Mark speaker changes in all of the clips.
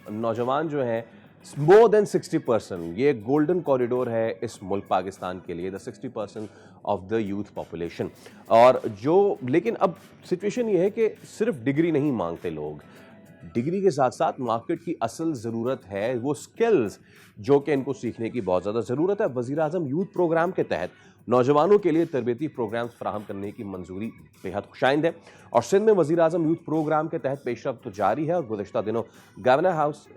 Speaker 1: نوجوان جو ہیں مور دین 60%، یہ ایک گولڈن کوریڈور ہے اس ملک پاکستان کے لیے، دا 60% آف دا یوتھ پاپولیشن. اور لیکن اب سچویشن یہ ہے کہ صرف ڈگری نہیں مانگتے لوگ، ڈگری کے ساتھ ساتھ مارکیٹ کی اصل ضرورت ہے وہ سکلز جو کہ ان کو سیکھنے کی بہت زیادہ ضرورت ہے. وزیر اعظم یوتھ پروگرام کے تحت نوجوانوں کے لیے تربیتی پروگرامز فراہم کرنے کی منظوری بےحد خوشائند ہے، اور سندھ میں وزیر اعظم یوتھ پروگرام کے تحت پیش رفت تو جاری ہے. اور گزشتہ دنوں گورنر ہاؤس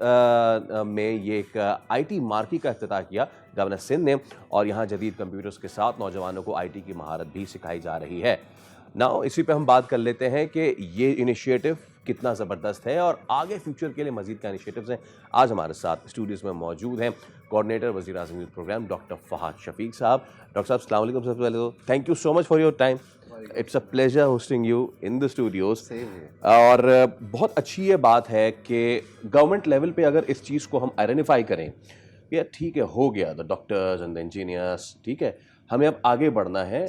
Speaker 1: میں یہ ایک آئی ٹی مارکی کا افتتاح کیا گورنر سندھ نے، اور یہاں جدید کمپیوٹرز کے ساتھ نوجوانوں کو آئی ٹی کی مہارت بھی سکھائی جا رہی ہے. اسی پہ ہم بات کر لیتے ہیں کہ یہ انیشیٹو کتنا زبردست ہے اور آگے فیوچر کے لیے مزید کیا انیشیٹوز ہیں. آج ہمارے ساتھ اسٹوڈیوز میں موجود ہیں کوآرڈینیٹر وزیر اعظم youth programme doctor Fahad Shafiq صاحب. ڈاکٹر صاحب السلام علیکم. سب سے پہلے تو thank you so much for your time. It's a pleasure hosting you in the studios. اور بہت اچھی یہ بات ہے کہ گورنمنٹ لیول پہ اگر اس چیز کو ہم آئیڈینٹیفائی کریں کہ ٹھیک ہے ہو گیا the doctors and the engineers, ٹھیک ہے ہمیں اب آگے بڑھنا ہے،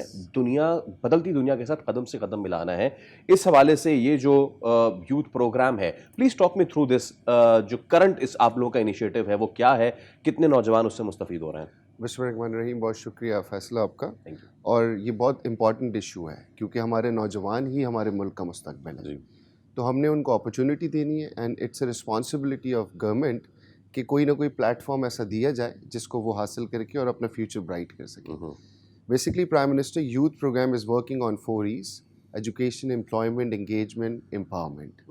Speaker 1: بدلتی دنیا کے ساتھ قدم سے قدم ملانا ہے. اس حوالے سے یہ جو یوتھ پروگرام ہے، please talk me through this, جو کرنٹ اس آپ لوگوں کا انیشیٹو ہے وہ کیا ہے، کتنے نوجوان اس سے مستفید ہو رہے ہیں؟
Speaker 2: بسم اللہ الرحمن الرحیم. بہت شکریہ فیصلہ آپ کا. اور یہ بہت امپورٹنٹ ایشو ہے کیونکہ ہمارے نوجوان ہی ہمارے ملک کا مستقبل ہے. تو ہم نے ان کو اپرچونٹی دینی ہے and it's a responsibility of government کہ کوئی نہ کوئی پلیٹ فارم ایسا دیا جائے جس کو وہ حاصل کر کے اور اپنا فیوچر برائٹ کر سکے. Basically prime minister youth programme is working on 4 E's: education, employment, engagement, empowerment,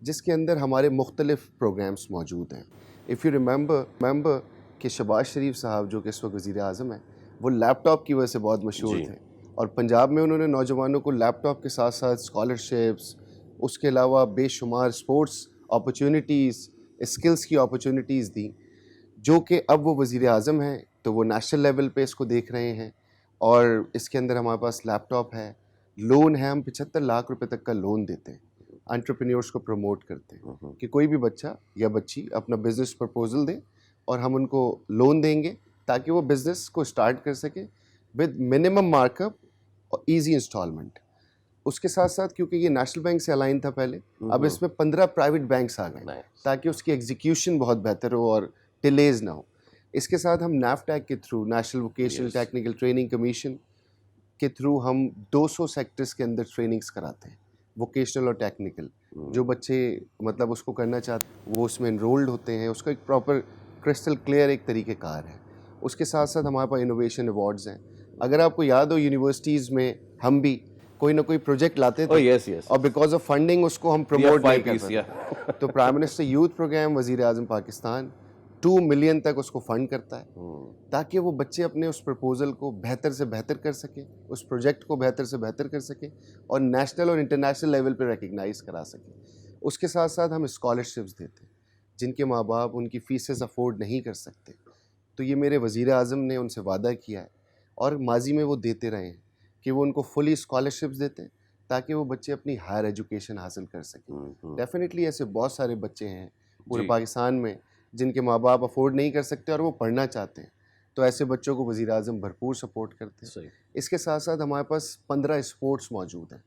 Speaker 2: جس کے اندر ہمارے مختلف پروگرامس موجود ہیں. اف یو ریمبر کہ شہباز شریف صاحب جو کہ اس وقت وزیر اعظم ہیں، وہ لیپ ٹاپ کی وجہ سے بہت مشہور تھے، اور پنجاب میں انہوں نے نوجوانوں کو لیپ ٹاپ کے ساتھ ساتھ اسکالرشپس، اس کے علاوہ بے شمار اسپورٹس اپرچونیٹیز، اسکلس کی اپرچونیٹیز دیں، جو کہ اب وہ وزیر اعظم ہیں تو وہ نیشنل لیول پہ اس کو دیکھ رہے ہیں. اور اس کے اندر ہمارے پاس لیپ ٹاپ ہے، لون ہے، ہم 75 لاکھ روپے تک کا لون دیتے ہیں. انٹرپرینیورس کو پروموٹ کرتے ہیں کہ کوئی بھی بچہ یا بچی اپنا بزنس پرپوزل دے اور ہم ان کو لون دیں گے تاکہ وہ بزنس کو اسٹارٹ کر سکے ود منیمم مارک اپ اور ایزی انسٹالمنٹ. اس کے ساتھ ساتھ کیونکہ یہ نیشنل بینک سے الائن تھا پہلے، اب اس میں 15 پرائیویٹ بینکس آ گئے تاکہ اس کی ایگزیکیوشن بہت بہتر ہو اور ڈیلیز نہ ہو. اس کے ساتھ ہم نیفٹیک کے through, national vocational technical training commission کے تھرو، ہم 200 سیکٹرز کے اندر ٹریننگز کراتے ہیں، ووکیشنل اور ٹیکنیکل. جو بچے مطلب اس کو کرنا چاہتے ہیں وہ اس میں انرولڈ ہوتے ہیں. اس کا ایک پراپر کرسٹل کلیئر ایک طریقہ کار ہے. اس کے ساتھ ساتھ ہمارے پاس انوویشن ایوارڈز ہیں. اگر آپ کو یاد ہو یونیورسٹیز میں ہم بھی کوئی نہ کوئی پروجیکٹ لاتے تھے اور بیکاز آف فنڈنگ اس کو ہم پروموٹ نہیں کر سکتے. تو پرائم منسٹر یوتھ پروگرام، وزیر اعظم پاکستان 2 ملین تک اس کو فنڈ کرتا ہے تاکہ وہ بچے اپنے اس پرپوزل کو بہتر سے بہتر کر سکیں، اس پروجیکٹ کو بہتر سے بہتر کر سکیں اور نیشنل اور انٹرنیشنل لیول پہ ریکگنائز کرا سکیں. اس کے ساتھ ساتھ ہم اسکالرشپس دیتے ہیں جن کے ماں باپ ان کی فیسز افورڈ نہیں کر سکتے. تو یہ میرے وزیر اعظم نے ان سے وعدہ کیا ہے اور ماضی میں وہ دیتے رہے ہیں کہ وہ ان کو فلی اسکالرشپس دیتے ہیں تاکہ وہ بچے اپنی ہائر ایجوکیشن حاصل کر سکیں. ڈیفینیٹلی ایسے بہت سارے بچے ہیں پورے پاکستان میں جن کے ماں باپ افورڈ نہیں کر سکتے اور وہ پڑھنا چاہتے ہیں، تو ایسے بچوں کو وزیر اعظم بھرپور سپورٹ کرتے ہیں. اس کے ساتھ ساتھ ہمارے پاس 15 اسپورٹس موجود ہیں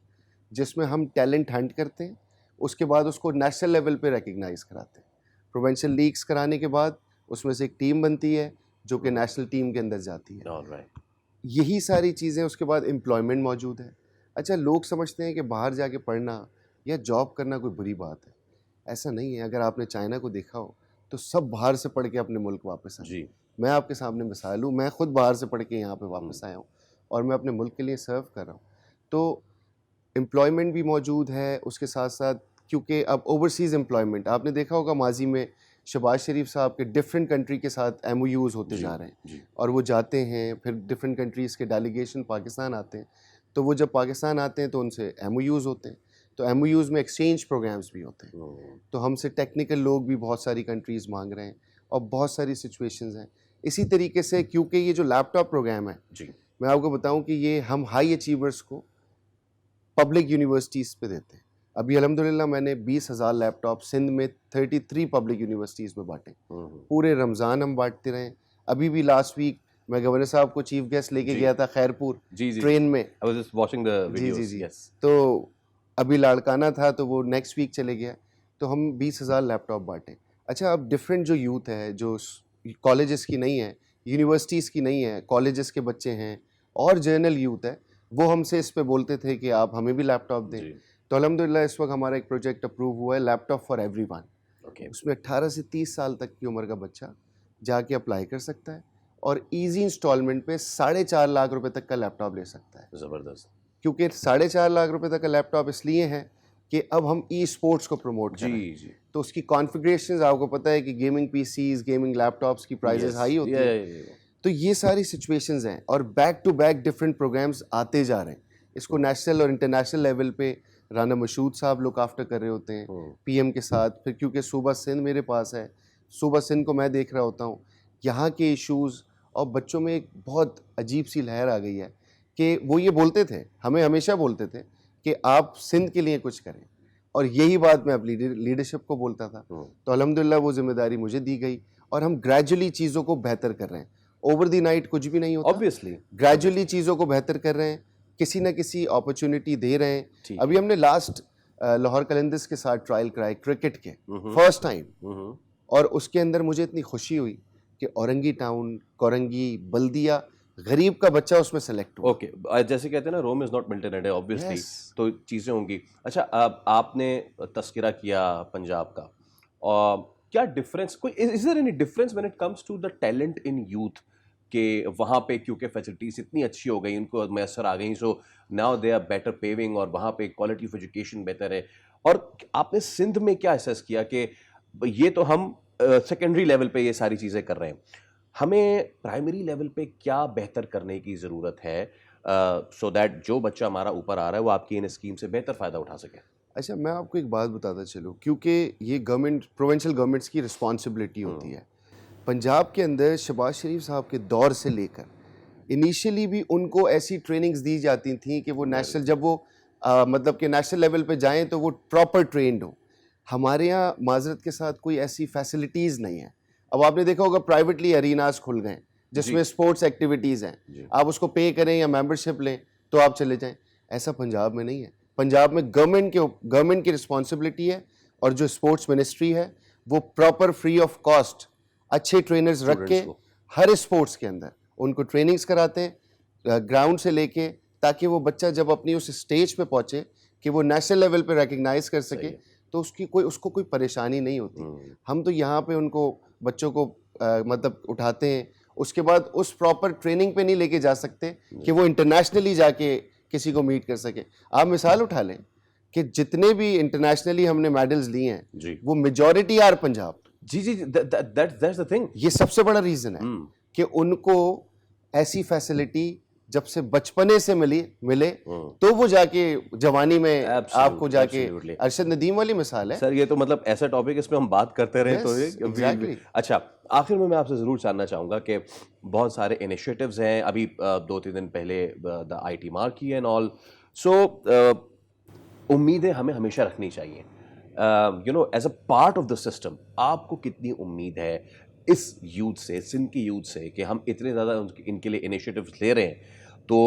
Speaker 2: جس میں ہم ٹیلنٹ ہنٹ کرتے ہیں، اس کے بعد اس کو نیشنل لیول پہ ریکگنائز کراتے ہیں. پروونشل لیگز کرانے کے بعد اس میں سے ایک ٹیم بنتی ہے جو کہ نیشنل ٹیم کے اندر جاتی ہے. یہی ساری چیزیں. اس کے بعد امپلائمنٹ موجود ہے. اچھا، لوگ سمجھتے ہیں کہ باہر جا کے پڑھنا یا جاب کرنا کوئی بری بات ہے. ایسا نہیں ہے. اگر آپ نے چائنا کو دیکھا ہو تو سب باہر سے پڑھ کے اپنے ملک واپس آئے. میں آپ کے سامنے مثال ہوں، میں خود باہر سے پڑھ کے یہاں پہ واپس آیا ہوں اور میں اپنے ملک کے لیے سرو کر رہا ہوں. تو امپلائمنٹ بھی موجود ہے. اس کے ساتھ ساتھ کیونکہ اب اوورسیز امپلائمنٹ آپ نے دیکھا ہوگا ماضی میں شہباز شریف صاحب کے ڈفرینٹ کنٹری کے ساتھ ایم او یوز ہوتے جا رہے ہیں اور وہ جاتے ہیں، پھر ڈفرینٹ کنٹریز کے ڈیلیگیشن پاکستان آتے ہیں. تو وہ جب پاکستان آتے ہیں تو ان سے ایم او یوز ہوتے ہیں. تو ایم او یوز میں ایکسچینج پروگرامز بھی ہوتے ہیں. تو ہم سے ٹیکنیکل لوگ بھی بہت ساری کنٹریز مانگ رہے ہیں اور بہت ساری سچویشنز ہیں. اسی طریقے سے کیونکہ یہ جو لیپ ٹاپ پروگرام ہے، میں آپ کو بتاؤں کہ یہ ہم ہائی اچیورس کو پبلک یونیورسٹیز پہ دیتے ہیں. ابھی الحمدللہ میں نے 20,000 لیپ ٹاپ سندھ میں 33 پبلک یونیورسٹیز میں بانٹے. پورے رمضان ہم بانٹتے رہے. ابھی بھی لاسٹ ویک میں گورنر صاحب کو چیف گیسٹ لے کے گیا تھا خیرپور ٹرین میں. جی تو ابھی لاڑکانہ تھا تو وہ نیکسٹ ویک چلے گیا. تو ہم 20,000 لیپ ٹاپ بانٹے. اچھا اب ڈفرینٹ جو یوتھ ہے جو کالجز کی نہیں ہے, یونیورسٹیز کی نہیں ہے, کالجز کے بچے ہیں اور جرنل یوتھ ہے, وہ ہم سے اس پہ بولتے تھے کہ آپ ہمیں بھی لیپ ٹاپ دیں. تو الحمدللہ اس وقت ہمارا ایک پروجیکٹ اپروو ہوا ہے, لیپ ٹاپ فار ایوری ون. اس میں 18 سے 30 سال تک کی عمر کا بچہ جا کے اپلائی کر سکتا ہے اور ایزی انسٹالمنٹ پہ 4.5 لاکھ روپے تک کا لیپ ٹاپ لے سکتا ہے.
Speaker 1: زبردست.
Speaker 2: کیونکہ 4.5 لاکھ روپے تک کا لیپ ٹاپ اس لیے ہے کہ اب ہم ای اسپورٹس کو پروموٹ کریں.
Speaker 1: جی.
Speaker 2: تو اس کی کانفیگریشنز آپ کو پتہ ہے کہ gaming PCs, gaming laptops کی پرائزز ہائی ہوتی ہیں. تو یہ ساری سچویشنز ہیں اور back to back different programmes آتے جا رہے ہیں. اس کو نیشنل اور انٹرنیشنل لیول پہ رانا مشہود صاحب لک آفٹر کر رہے ہوتے ہیں پی ایم کے ساتھ. پھر کیونکہ صوبہ سندھ میرے پاس ہے, صوبہ سندھ کو میں دیکھ رہا ہوتا ہوں, یہاں کے ایشوز اور بچوں میں ایک بہت عجیب سی لہر آ گئی ہے کہ وہ یہ بولتے تھے, ہمیں ہمیشہ بولتے تھے کہ آپ سندھ کے لیے کچھ کریں, اور یہی بات میں اپنی لیڈرشپ کو بولتا تھا. تو الحمدللہ وہ ذمہ داری مجھے دی گئی اور ہم گریجولی چیزوں کو بہتر کر رہے ہیں. اوور دی نائٹ کچھ بھی نہیں ہوتا,
Speaker 1: obviously
Speaker 2: گریجولی چیزوں کو بہتر کر رہے ہیں, کسی نہ کسی اپرچونٹی دے رہے ہیں. ابھی ہم نے لاسٹ لاہور قلندرز کے ساتھ ٹرائل کرائے کرکٹ کے فرسٹ ٹائم, اور اس کے اندر مجھے اتنی خوشی ہوئی کہ اورنگی ٹاؤن, کورنگی, بلدیہ, غریب کا بچہ اس میں سلیکٹ ہوا.
Speaker 1: اوکے, جیسے کہتے ہیں نا Rome is not built in a day, obviously تو چیزیں ہوں گی. اچھا آپ نے تذکرہ کیا پنجاب کا, اور کیا ڈفرینس, کوئی is there any difference when it comes to the talent in youth, کہ وہاں پہ کیونکہ فیسلٹیز اتنی اچھی ہو گئی, ان کو میسر آ گئیں, so now they are better paying, اور وہاں پہ کوالٹی آف ایجوکیشن بہتر ہے. اور آپ نے سندھ میں کیا اسیس کیا کہ یہ تو ہم سیکنڈری لیول پہ یہ ساری چیزیں کر رہے ہیں, ہمیں پرائمری لیول پہ کیا بہتر کرنے کی ضرورت ہے سو دیٹ جو بچہ ہمارا اوپر آ رہا ہے وہ آپ کی ان اسکیم سے بہتر فائدہ اٹھا سکے؟
Speaker 2: اچھا میں آپ کو ایک بات بتاتا چلوں, کیونکہ یہ گورنمنٹ پروونشل گورنمنٹس کی رسپانسبلٹی ہوتی ہے. پنجاب کے اندر شہباز شریف صاحب کے دور سے لے کر انیشلی بھی ان کو ایسی ٹریننگز دی جاتی تھیں کہ وہ نیشنل, جب وہ مطلب کہ نیشنل لیول پہ جائیں تو وہ پراپر ٹرینڈ ہوں. ہمارے یہاں معذرت کے ساتھ کوئی ایسی فیسلٹیز نہیں ہیں. اب آپ نے دیکھا ہوگا پرائیویٹلی اریناز کھل گئے جس میں اسپورٹس ایکٹیویٹیز ہیں, آپ اس کو پے کریں یا ممبرشپ لیں تو آپ چلے جائیں. ایسا پنجاب میں نہیں ہے. پنجاب میں گورنمنٹ کی رسپانسبلٹی ہے, اور جو اسپورٹس منسٹری ہے وہ پراپر فری آف کاسٹ اچھے ٹرینرز رکھ کے ہر اسپورٹس کے اندر ان کو ٹریننگز کراتے ہیں گراؤنڈ سے لے کے, تاکہ وہ بچہ جب اپنی اس اسٹیج پہ پہنچے کہ وہ نیشنل لیول پہ ریکگنائز کر سکے تو اس کو کوئی پریشانی نہیں ہوتی. ہم تو یہاں پہ ان کو بچوں کو مطلب اٹھاتے ہیں, اس کے بعد اس پراپر ٹریننگ پہ نہیں لے کے جا سکتے کہ وہ انٹرنیشنلی جا کے کسی کو میٹ کر سکے. آپ مثال اٹھا لیں کہ جتنے بھی انٹرنیشنلی ہم نے میڈلز لیے ہیں وہ میجورٹی آر پنجاب.
Speaker 1: جی that's the thing.
Speaker 2: یہ سب سے بڑا ریزن ہے کہ ان کو ایسی فیسلٹی جب سے بچپنے سے ملے تو وہ جا کے جوانی میں آپ کو جا کے ارشد ندیم والی مثال ہے.
Speaker 1: سر یہ تو مطلب ایسا ٹاپک اس پہ ہم بات کرتے رہے تو. اچھا آخر میں آپ سے ضرور جاننا چاہوں گا کہ بہت سارے انیشیٹوز ہیں, ابھی 2-3 دن پہلے دا آئی ٹی مارک کی اینڈ آل, سو امیدیں ہمیں ہمیشہ رکھنی چاہیے as a part of the system. آپ کو کتنی امید ہے اس یوتھ سے, سندھ کی یوتھ سے, کہ ہم اتنے زیادہ ان کے لیے انیشیٹوز لے رہے ہیں تو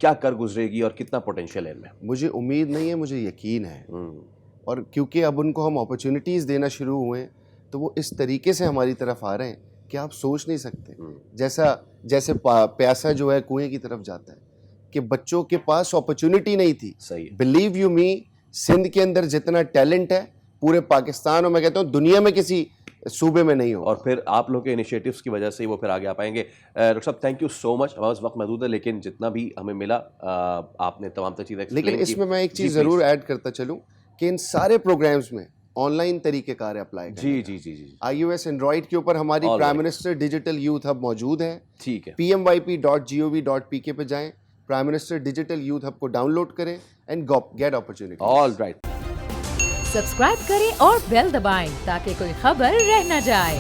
Speaker 1: کیا کر گزرے گی اور کتنا پوٹینشیل ہے ان میں؟
Speaker 2: مجھے امید نہیں ہے, مجھے یقین ہے. اور کیونکہ اب ان کو ہم اپرچونیٹیز دینا شروع ہوئے ہیں تو وہ اس طریقے سے ہماری طرف آ رہے ہیں کہ آپ سوچ نہیں سکتے. جیسے پیاسا جو ہے کنویں کی طرف جاتا ہے, کہ بچوں کے پاس اپرچونیٹی نہیں تھی. بلیو یو می, سندھ کے اندر جتنا ٹیلنٹ ہے پورے پاکستان اور میں کہتا ہوں دنیا میں کسی صوبے میں نہیں ہو.
Speaker 1: اور پھر آپ لوگ کے انیشیٹوز کی وجہ سے وہ پھر آگے آ پائیں گے. ڈاکٹر صاحب تھینک یو سو مچ. ہمارے وقت محدود ہے لیکن جتنا بھی ہمیں ملا آپ نے تمام چیزیں ایکسپلین کی.
Speaker 2: لیکن اس میں ایک چیز ضرور ایڈ کرتا چلوں کہ ان سارے پروگرامز میں آن لائن طریقہ کار اپلائی کریں.
Speaker 1: جی
Speaker 2: آئی او ایس اینڈرائڈ کے اوپر ہماری prime minister digital youth hub موجود ہے.
Speaker 1: ٹھیک ہے,
Speaker 2: PMYP.gov.pk پہ جائیں, prime minister digital youth hub کو ڈاؤن لوڈ کریں and get opportunity.
Speaker 1: All right.
Speaker 3: Subscribe کریں اور بیل دبائیں تاکہ کوئی خبر رہ نہ جائے.